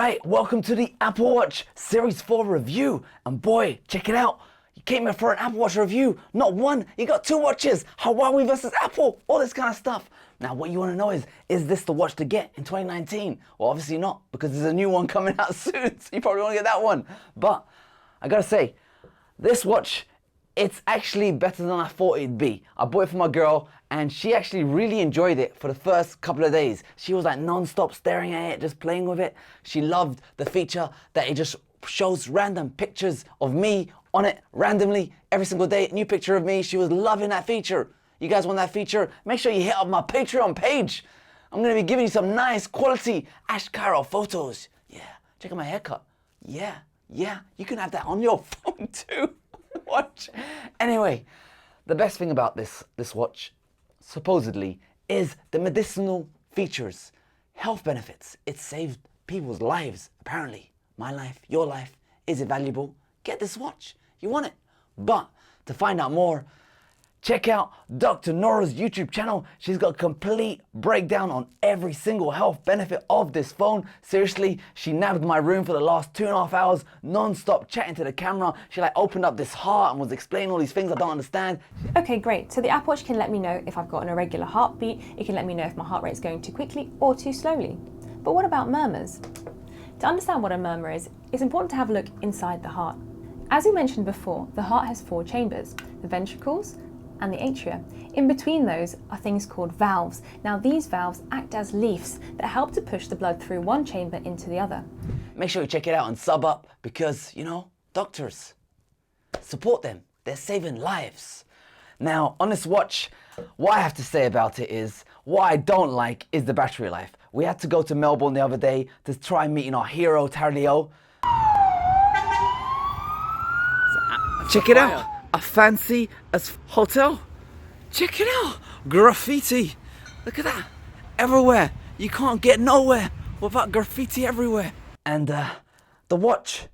Alright, welcome to the Apple Watch Series 4 review. And boy, check it out. You came here for an Apple Watch review. Not one, you got two watches. Huawei versus Apple, all this kind of stuff. Now what you want to know is this the watch to get in 2019? Well, obviously not, because there's a new one coming out soon, so you probably want to get that one. But I gotta say, this watch, it's actually better than I thought it'd be. I bought it for my girl and she actually really enjoyed it for the first couple of days. She was like non-stop staring at it, just playing with it. She loved the feature that it just shows random pictures of me on it randomly every single day. New picture of me. She was loving that feature. You guys want that feature? Make sure you hit up my Patreon page. I'm gonna be giving you some nice quality Ash Cairo photos. Yeah, check out my haircut. Yeah, you can have that on your phone too. Watch. Anyway, the best thing about this watch, supposedly, is the medicinal features, health benefits. It saved people's lives, apparently. My life, your life. Is it valuable? Get this watch. You want it. But to find out more, check out Dr. Nora's YouTube channel. She's got a complete breakdown on every single health benefit of this phone. Seriously, she nabbed my room for the last 2.5 hours, non-stop chatting to the camera. She like opened up this heart and was explaining all these things I don't understand. Okay, great. So the Apple Watch can let me know if I've got an irregular heartbeat. It can let me know if my heart rate's going too quickly or too slowly. But what about murmurs? To understand what a murmur is, it's important to have a look inside the heart. As we mentioned before, the heart has 4 chambers, the ventricles, and the atria. In between those are things called valves. Now these valves act as leaves that help to push the blood through one chamber into the other. Make sure you check it out and sub up because, you know, doctors, support them. They're saving lives. Now, on this watch, what I have to say about it is, what I don't like is the battery life. We had to go to Melbourne the other day to try meeting our hero, Tarlio. Check it out. A fancy as hotel. Check it out. Graffiti. Look at that. Everywhere. You can't get nowhere without graffiti everywhere. And the watch,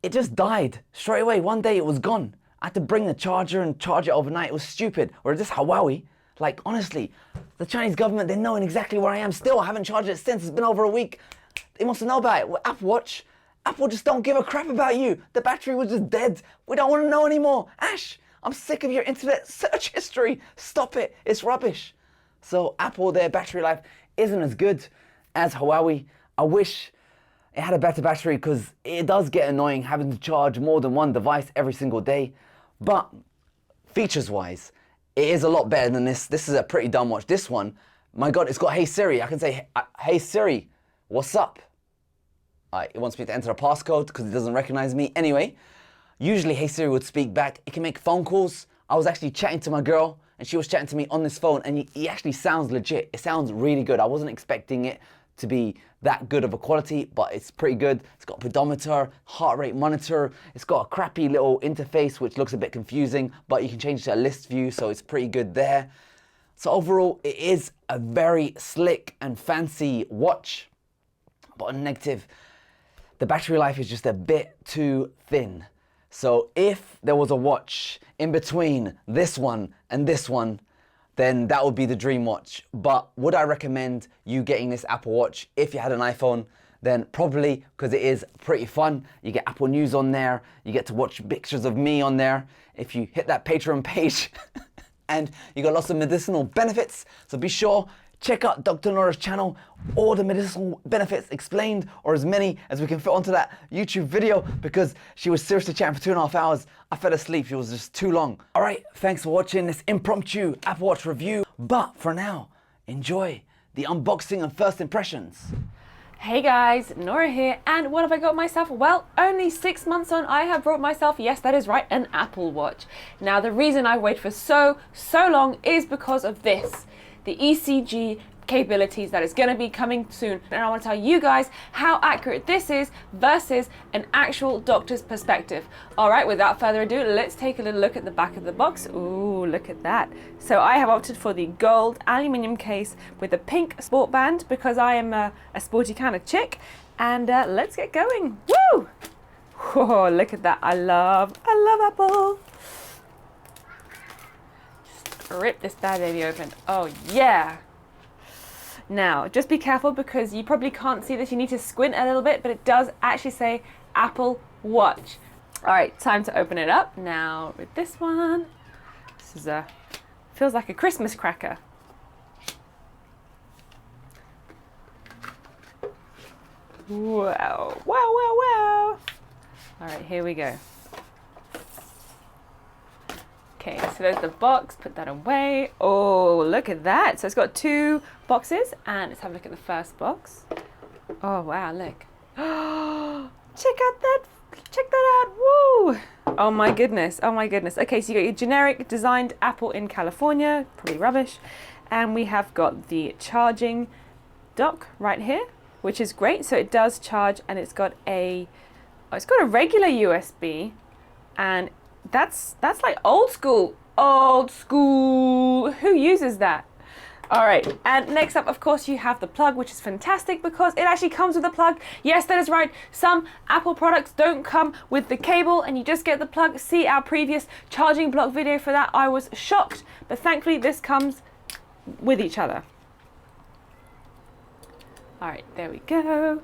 it just died straight away. One day it was gone. I had to bring the charger and charge it overnight. It was stupid. Or this Huawei, like honestly, the Chinese government, they're knowing exactly where I am still. I haven't charged it since. It's been over a week. They must know about it. Well, Apple Watch. Apple just don't give a crap about you. The battery was just dead. We don't want to know anymore. Ash, I'm sick of your internet search history. Stop it. It's rubbish. So Apple, their battery life isn't as good as Huawei. I wish it had a better battery because it does get annoying having to charge more than one device every single day. But features-wise, it is a lot better than this. This is a pretty dumb watch. This one, my God, it's got Hey Siri. I can say, Hey Siri, what's up? It wants me to enter a passcode because it doesn't recognize me. Anyway, usually Hey Siri would speak back. It can make phone calls. I was actually chatting to my girl and she was chatting to me on this phone and it actually sounds legit. It sounds really good. I wasn't expecting it to be that good of a quality, but it's pretty good. It's got a pedometer, heart rate monitor. It's got a crappy little interface which looks a bit confusing, but you can change to a list view, so it's pretty good there. So overall, it is a very slick and fancy watch, but on negative, the battery life is just a bit too thin. So if there was a watch in between this one and this one, then that would be the dream watch. But would I recommend you getting this Apple Watch if you had an iPhone? Then probably, because it is pretty fun. You get Apple News on there. You get to watch pictures of me on there. If you hit that Patreon page and you got lots of medicinal benefits. So be sure, check out Dr. Nora's channel, all the medicinal benefits explained, or as many as we can fit onto that YouTube video, because she was seriously chatting for 2.5 hours. I fell asleep, it was just too long. All right, thanks for watching this impromptu Apple Watch review. But for now, enjoy the unboxing and first impressions. Hey guys, Nora here, and what have I got myself? Well, only 6 months on, I have brought myself, yes, that is right, an Apple Watch. Now, the reason I waited for so long is because of this. The ECG capabilities that is going to be coming soon, and I want to tell you guys how accurate this is versus an actual doctor's perspective. Alright, without further ado, let's take a little look at the back of the box. Ooh, look at that. So I have opted for the gold aluminium case with the pink sport band because I am a sporty kind of chick, and let's get going. Woo! Whoa, look at that. I love Apple. Just rip this bad baby open. Oh yeah. Now, just be careful because you probably can't see this. You need to squint a little bit, but it does actually say Apple Watch. All right, time to open it up. Now with this one, this is feels like a Christmas cracker. Wow, wow, wow, wow. All right, here we go. Okay, so there's the box, put that away. Oh, look at that. So it's got 2 boxes, and let's have a look at the first box. Oh, wow, look. Check that out, woo! Oh my goodness, oh my goodness. Okay, so you got your generic designed Apple in California, probably rubbish. And we have got the charging dock right here, which is great. So it does charge, and it's got a regular USB, and that's like old school. Who uses that? All right, and next up, of course, you have the plug, which is fantastic because it actually comes with a plug. Yes, that is right. Some Apple products don't come with the cable and you just get the plug. See our previous charging block video for that. I was shocked, but thankfully this comes with each other. All right, there we go.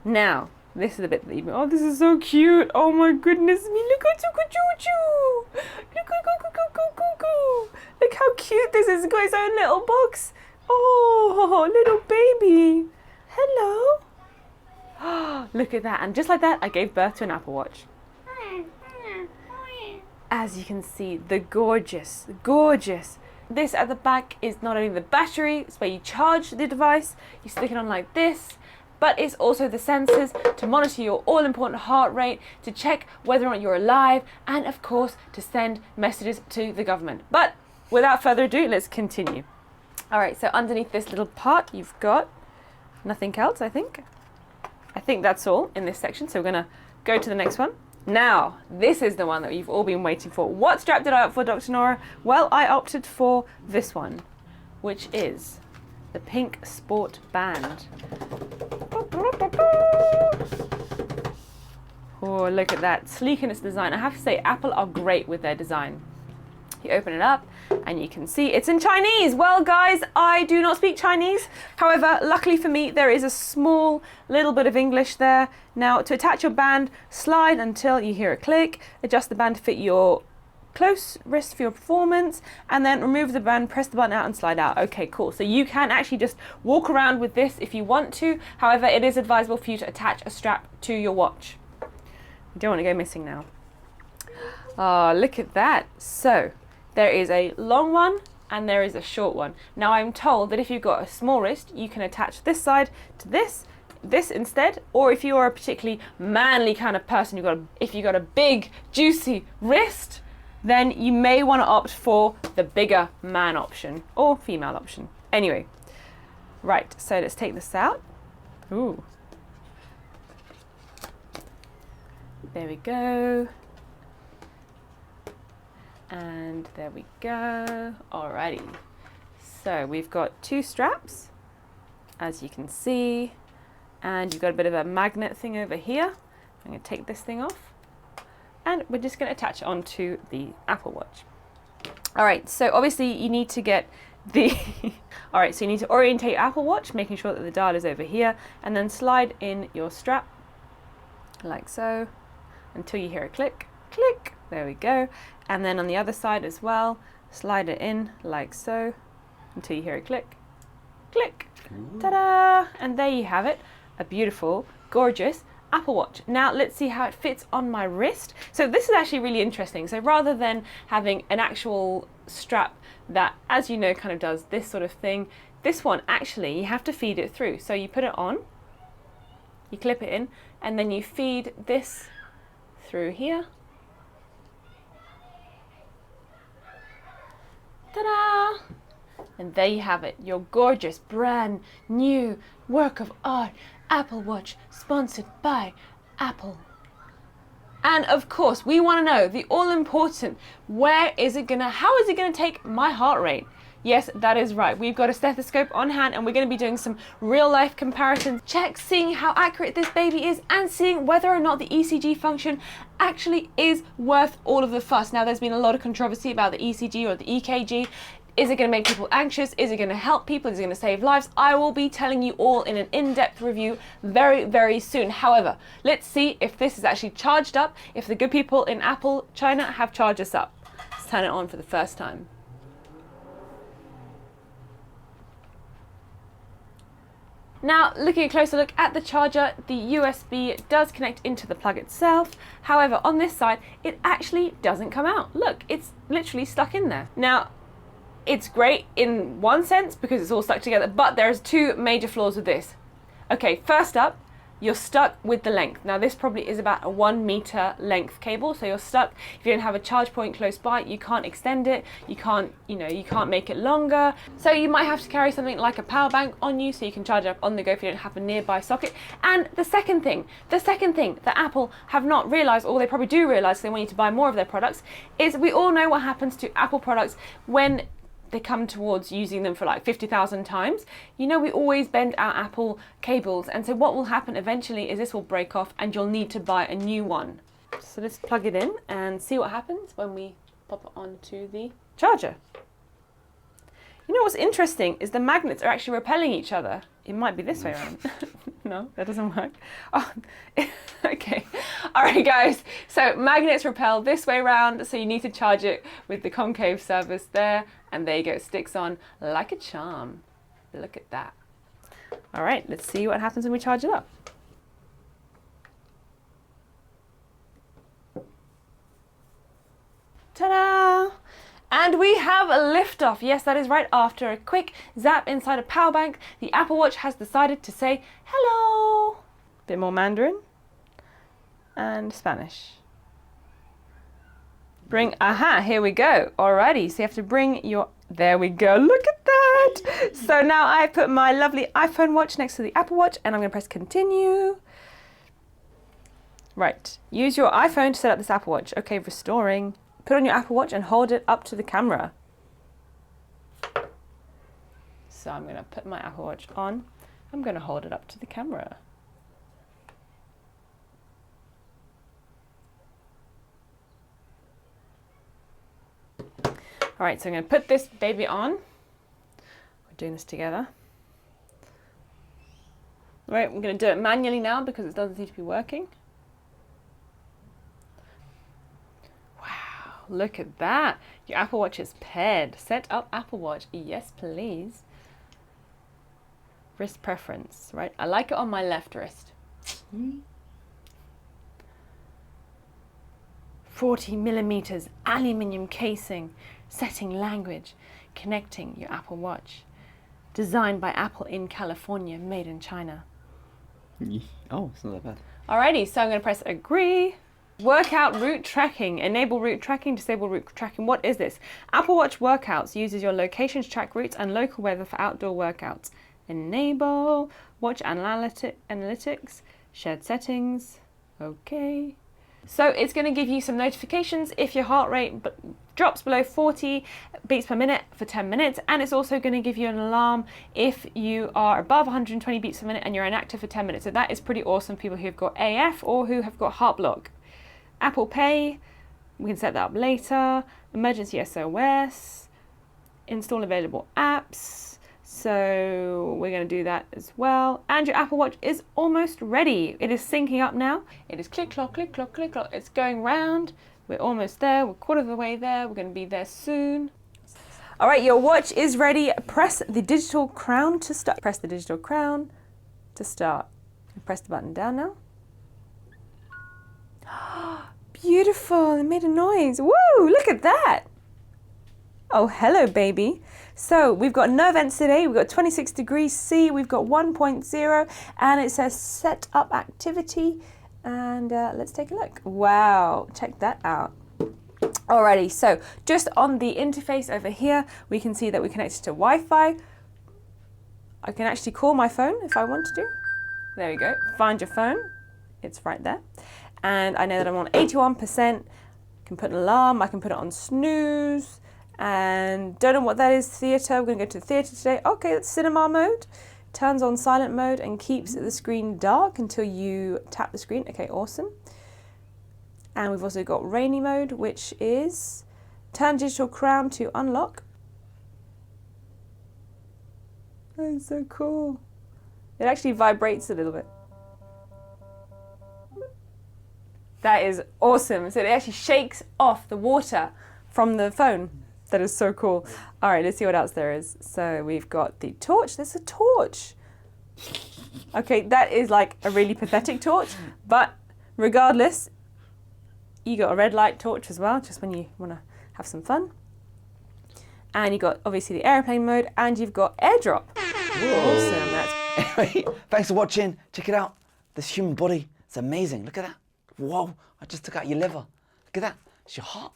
Now, this is the bit that you, oh, this is so cute. Oh my goodness me, look at choo. Look how cute this is. It's got its own little box. Oh, little baby. Hello. Oh, look at that. And just like that, I gave birth to an Apple Watch. As you can see, the gorgeous. This at the back is not only the battery, it's where you charge the device. You stick it on like this. But it's also the sensors to monitor your all-important heart rate, to check whether or not you're alive, and of course, to send messages to the government. But without further ado, let's continue. All right, so underneath this little part, you've got nothing else, I think. I think that's all in this section, so we're gonna go to the next one. Now, this is the one that you've all been waiting for. What strap did I opt for, Dr. Nora? Well, I opted for this one, which is the pink sport band. Oh, look at that, sleek in its design. I have to say, Apple are great with their design. You open it up and you can see it's in Chinese. Well, guys, I do not speak Chinese. However, luckily for me, there is a small little bit of English there. Now, to attach your band, slide until you hear a click, adjust the band to fit your close wrist for your performance, and then remove the band, press the button out and slide out. Okay, cool. So you can actually just walk around with this if you want to. However, it is advisable for you to attach a strap to your watch. You don't want to go missing now. Oh, look at that. So there is a long one and there is a short one. Now I'm told that if you've got a small wrist, you can attach this side to this instead, or if you're a particularly manly kind of person, if you've got a big, juicy wrist, then you may want to opt for the bigger man option or female option. Anyway, right, so let's take this out. Ooh. There we go. And there we go. Alrighty. So we've got 2 straps, as you can see, and you've got a bit of a magnet thing over here. I'm going to take this thing off, and we're just going to attach it onto the Apple Watch. All right, so obviously you need to get the all right, so you need to orientate your Apple Watch, making sure that the dial is over here, and then slide in your strap like so until you hear a click. There we go. And then on the other side as well, slide it in like so until you hear a click. Ta-da! And there you have it, a beautiful, gorgeous Apple Watch. Now let's see how it fits on my wrist. So this is actually really interesting. So rather than having an actual strap that, as you know, kind of does this sort of thing, this one actually you have to feed it through. So you put it on, you clip it in, and then you feed this through here. Ta-da! And there you have it, your gorgeous brand new work of art Apple Watch, sponsored by Apple. And of course, we want to know the all-important, how is it going to take my heart rate? Yes, that is right. We've got a stethoscope on hand and we're going to be doing some real-life comparisons, seeing how accurate this baby is and seeing whether or not the ECG function actually is worth all of the fuss. Now, there's been a lot of controversy about the ECG or the EKG. Is it going to make people anxious? Is it going to help people? Is it going to save lives? I will be telling you all in an in-depth review very, very soon. However, let's see if this is actually charged up, if the good people in Apple China have charged us up. Let's turn it on for the first time. Now, looking a closer look at the charger, the USB does connect into the plug itself. However, on this side, it actually doesn't come out. Look, it's literally stuck in there. Now, it's great in one sense because it's all stuck together, but there's two major flaws with this. Okay, first up, you're stuck with the length. Now this probably is about a 1 meter length cable, so you're stuck. If you don't have a charge point close by, you can't extend it, you can't make it longer. So you might have to carry something like a power bank on you so you can charge it up on the go if you don't have a nearby socket. And the second thing that Apple have not realized, or they probably do realize, they want you to buy more of their products, is we all know what happens to Apple products when they come towards using them for like 50,000 times. You know, we always bend our Apple cables, and so what will happen eventually is this will break off and you'll need to buy a new one. So let's plug it in and see what happens when we pop it onto the charger. You know what's interesting is the magnets are actually repelling each other. It might be this way around. No, that doesn't work. Oh, okay. All right, guys. So magnets repel this way around, so you need to charge it with the concave surface there, and there you go. It sticks on like a charm. Look at that. All right, let's see what happens when we charge it up. Ta-da! And we have a liftoff. Yes, that is right. After a quick zap inside a power bank, the Apple Watch has decided to say hello. Bit more Mandarin and Spanish. Here we go. Alrighty, so you have to bring your, there we go, look at that. So now I put my lovely iPhone watch next to the Apple Watch and I'm gonna press continue. Right, use your iPhone to set up this Apple Watch. Okay, restoring. Put on your Apple Watch and hold it up to the camera. So I'm going to put my Apple Watch on. I'm going to hold it up to the camera. All right, so I'm going to put this baby on. We're doing this together. All right, I'm going to do it manually now because it doesn't seem to be working. Look at that. Your Apple Watch is paired. Set up Apple Watch. Yes, please. Wrist preference, right? I like it on my left wrist. 40 millimeters aluminium casing. Setting language. Connecting your Apple Watch. Designed by Apple in California. Made in China. Oh, it's not that bad. Alrighty, so I'm going to press agree. Workout route tracking. Enable route tracking, disable route tracking. What is this? Apple Watch Workouts uses your location to track routes and local weather for outdoor workouts. Enable. Watch analytics. Shared settings. Okay. So it's going to give you some notifications if your heart rate drops below 40 beats per minute for 10 minutes. And it's also going to give you an alarm if you are above 120 beats per minute and you're inactive for 10 minutes. So that is pretty awesome for people who've got AF or who have got heart block. Apple Pay, we can set that up later. Emergency SOS, install available apps. So we're going to do that as well. And your Apple Watch is almost ready. It is syncing up now. It is click, clock, click, clock, click, clock. It's going round. We're almost there. We're a quarter of the way there. We're going to be there soon. All right, your watch is ready. Press the digital crown to start. Press the digital crown to start. Press the button down now. Beautiful, it made a noise. Woo, look at that. Oh, hello, baby. So we've got no events today. We've got 26 degrees C. We've got 1.0 and it says set up activity. And let's take a look. Wow, check that out. Alrighty, so just on the interface over here, we can see that we're connected to Wi-Fi. I can actually call my phone if I want to. There we go, find your phone. It's right there. And I know that I'm on 81%. I can put an alarm, I can put it on snooze, and don't know what that is, theatre. We're going to go to the theatre today. Okay, that's cinema mode. Turns on silent mode and keeps the screen dark until you tap the screen. Okay, awesome. And we've also got rainy mode, which is turn digital crown to unlock. That's so cool. It actually vibrates a little bit. That is awesome. So it actually shakes off the water from the phone. That is so cool. All right, let's see what else there is. So we've got the torch. There's a torch. Okay, that is like a really pathetic torch, but regardless, you got a red light torch as well, just when you want to have some fun. And you got obviously the airplane mode, and you've got airdrop. Awesome. That's Anyway, thanks for watching. Check it out. This human body, it's amazing. Look at that. Whoa, I just took out your liver. Look at that. It's your heart.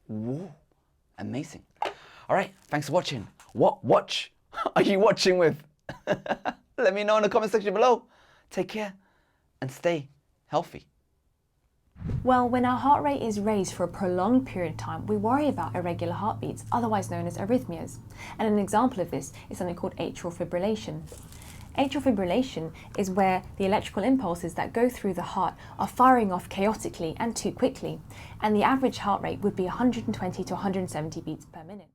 Whoa, amazing. All right, thanks for watching. What watch are you watching with? Let me know in the comment section below. Take care and stay healthy. Well, when our heart rate is raised for a prolonged period of time, we worry about irregular heartbeats, otherwise known as arrhythmias. And an example of this is something called atrial fibrillation. Atrial fibrillation is where the electrical impulses that go through the heart are firing off chaotically and too quickly, and the average heart rate would be 120 to 170 beats per minute.